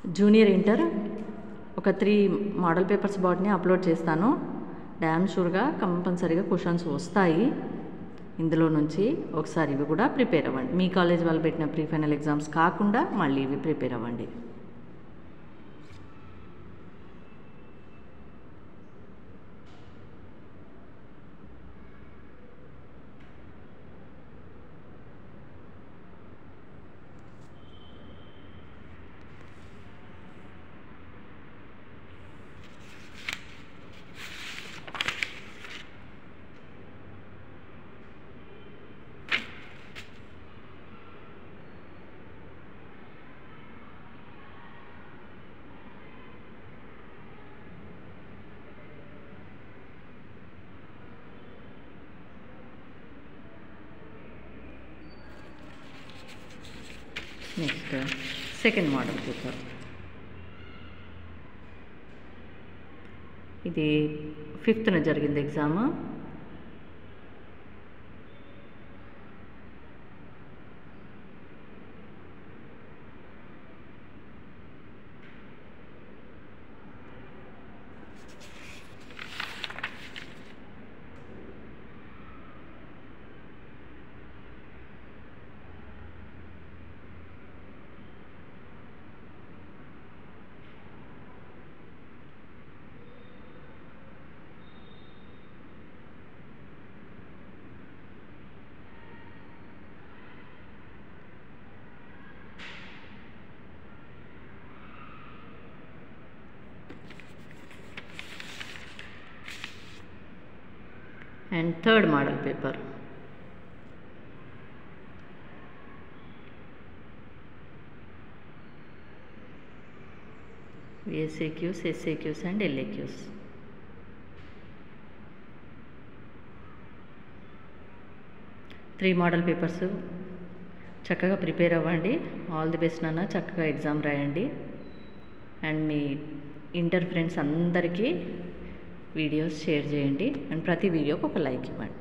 Junior inter ఒక 3 model papers botany upload చేస్తాను. Dam షూర్గా కంపల్సరీగా క్వశ్చన్స్ వస్తాయి ఇందులో నుంచి. ఒకసారి ఇవి కూడా ప్రిపేర్ అవ్వండి. మీ కాలేజ్ వాళ్ళు పెట్టిన ప్రీ ఫైనల్ ఎగ్జామ్స్ కాకుండా మళ్ళీ ఇవి ప్రిపేర్ అవ్వండి. Next second model paper. ఇది 5th జరిగింది exam. And third model paper. VSAQs, SAQs and LAQs. Three model papers చక్కగా ప్రిపేర్ అవ్వండి. ఆల్ ది బెస్ట్ నాన్న. చక్కగా ఎగ్జామ్ రాయండి. అండ్ మీ ఇంటర్ ఫ్రెండ్స్ అందరికీ వీడియోస్ షేర్ చేయండి. అండ్ ప్రతి వీడియోకి ఒక లైక్ ఇవ్వండి.